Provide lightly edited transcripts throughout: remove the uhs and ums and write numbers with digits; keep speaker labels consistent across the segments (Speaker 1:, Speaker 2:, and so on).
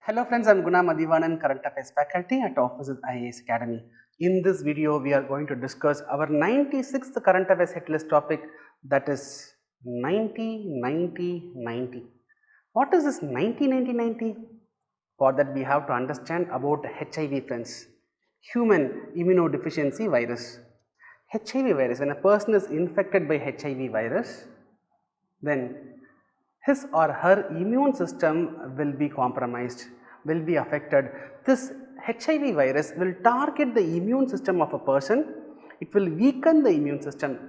Speaker 1: Hello friends, I am Guna Madhivanan, Current Affairs Faculty at Offices IAS Academy. In this video, we are going to discuss our 96th Current Affairs hit list topic, that is 90-90-90. What is this 90-90-90? For that we have to understand about HIV friends, Human Immunodeficiency Virus. HIV virus, when a person is infected by HIV virus, then his or her immune system will be compromised, will be affected. This HIV virus will target the immune system of a person, it will weaken the immune system.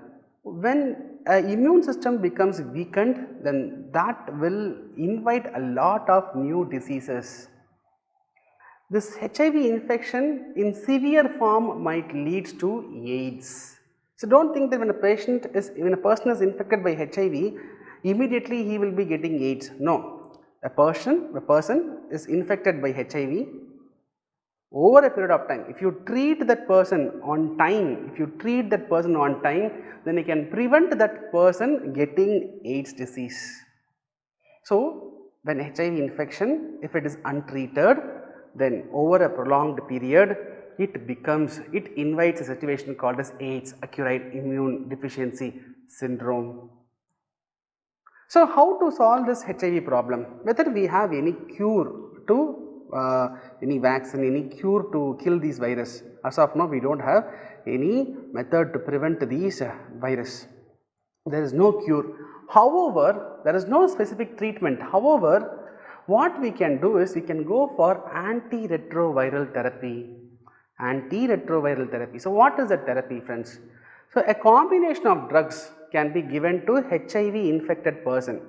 Speaker 1: When an immune system becomes weakened, then that will invite a lot of new diseases. This HIV infection in severe form might lead to AIDS. So don't think that when a person is infected by HIV, immediately he will be getting AIDS. No. A person is infected by HIV over a period of time. If you treat that person on time, then you can prevent that person getting AIDS disease. So when HIV infection, if it is untreated, then over a prolonged period, it invites a situation called as AIDS, acquired immune deficiency syndrome. So how to solve this HIV problem? Whether we have any cure to any vaccine, any cure to kill these virus. As of now, we don't have any method to prevent these virus. There is no cure. However, there is no specific treatment. However, what we can do is we can go for antiretroviral therapy. So what is that therapy, friends? So a combination of drugs can be given to HIV infected person.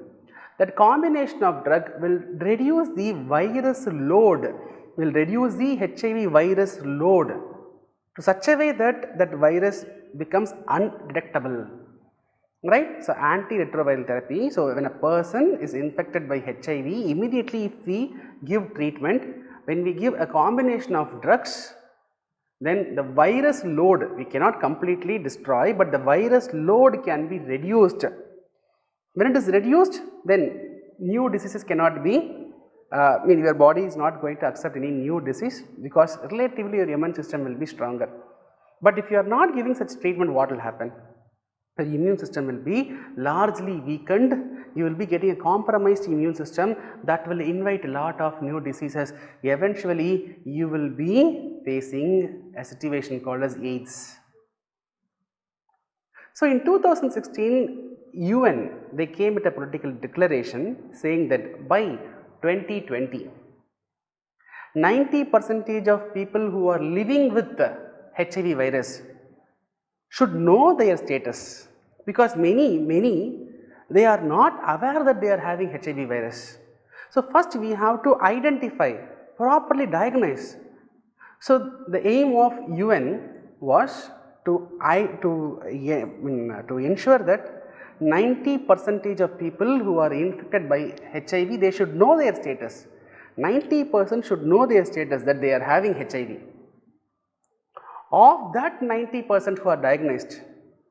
Speaker 1: That combination of drug will reduce the virus load, HIV virus load to such a way that that virus becomes undetectable. Right? So antiretroviral therapy. So when a person is infected by HIV, immediately if we give treatment, when we give a combination of drugs, then the virus load we cannot completely destroy, but the virus load can be reduced. When it is reduced, then new diseases cannot be, your body is not going to accept any new disease because relatively your immune system will be stronger. But if you are not giving such treatment, what will happen? The immune system will be largely weakened, you will be getting a compromised immune system that will invite a lot of new diseases. Eventually, you will be facing a situation called as AIDS. So in 2016, UN, they came with a political declaration saying that by 2020, 90% of people who are living with the HIV virus should know their status, because many they are not aware that they are having HIV virus. So first we have to identify, properly diagnose. So the aim of UN was to ensure that 90% of people who are infected by HIV, they should know their status. 90% should know their status that they are having HIV. Of that 90% who are diagnosed,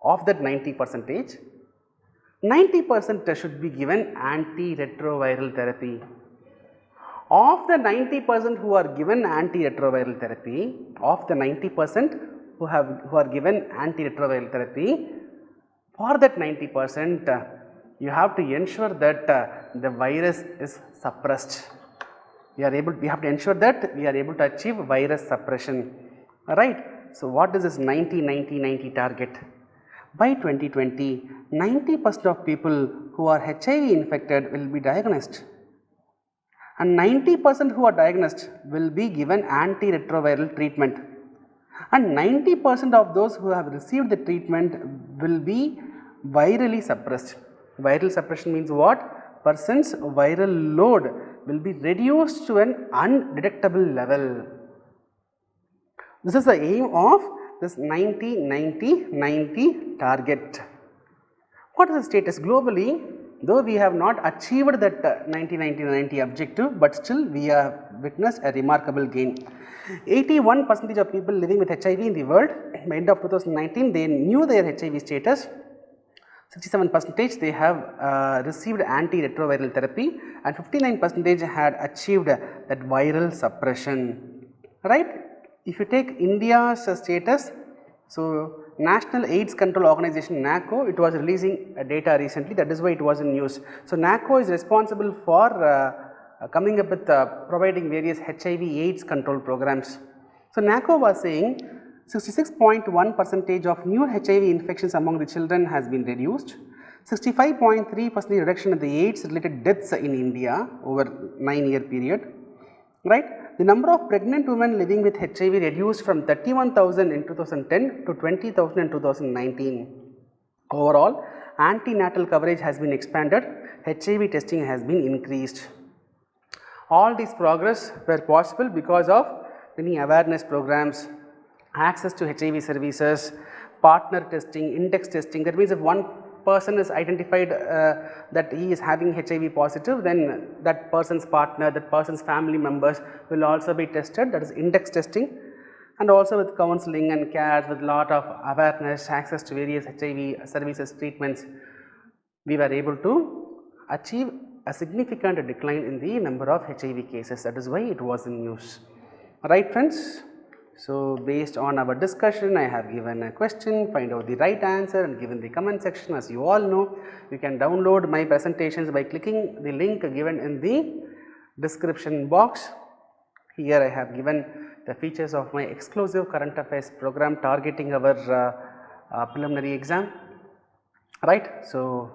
Speaker 1: of that 90% should be given antiretroviral therapy. Of the 90% who are given antiretroviral therapy, for that 90%, you have to ensure that the virus is suppressed. We have to ensure that we are able to achieve virus suppression. Alright. So what is this 90-90-90 target? By 2020, 90% of people who are HIV infected will be diagnosed, and 90% who are diagnosed will be given antiretroviral treatment, and 90% of those who have received the treatment will be virally suppressed. Viral suppression means what? Person's viral load will be reduced to an undetectable level. This is the aim of this 90-90-90 target. What is the status globally? Though we have not achieved that 90-90-90 objective, but still we have witnessed a remarkable gain. 81% of people living with HIV in the world, by end of 2019, they knew their HIV status. 67% they have received antiretroviral therapy, and 59% had achieved that viral suppression, right. If you take India's status, so National AIDS Control Organization NACO, it was releasing data recently, that is why it was in news. So NACO is responsible for coming up with providing various HIV AIDS control programs. So NACO was saying 66.1% of new HIV infections among the children has been reduced, 65.3% reduction in the AIDS related deaths in India over 9-year period, right. The number of pregnant women living with HIV reduced from 31,000 in 2010 to 20,000 in 2019. Overall, antenatal coverage has been expanded, HIV testing has been increased. All these progress were possible because of many awareness programs, access to HIV services, partner testing, index testing. That means if one person is identified that he is having HIV positive, then that person's partner, that person's family members will also be tested, that is index testing. And also with counseling and care, with lot of awareness, access to various HIV services, treatments, we were able to achieve a significant decline in the number of HIV cases. That is why it was in news. Right friends? So based on our discussion, I have given a question, find out the right answer and given the comment section. As you all know, you can download my presentations by clicking the link given in the description box. Here I have given the features of my exclusive current affairs program targeting our preliminary exam, right. So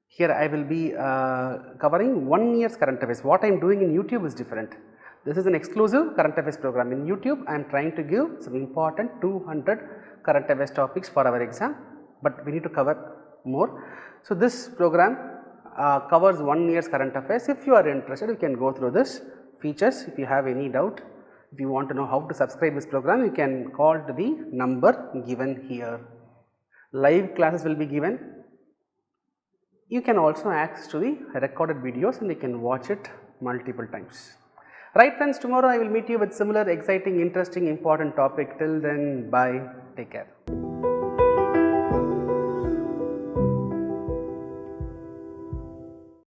Speaker 1: here I will be covering 1 year's current affairs. What I am doing in YouTube is different. This is an exclusive current affairs program. In YouTube, I am trying to give some important 200 current affairs topics for our exam, but we need to cover more. So this program covers 1 year's current affairs. If you are interested, you can go through this features. If you have any doubt, if you want to know how to subscribe this program, you can call to the number given here. Live classes will be given. You can also access to the recorded videos and you can watch it multiple times. Right friends, tomorrow I will meet you with similar exciting, interesting, important topic. Till then, bye, take care.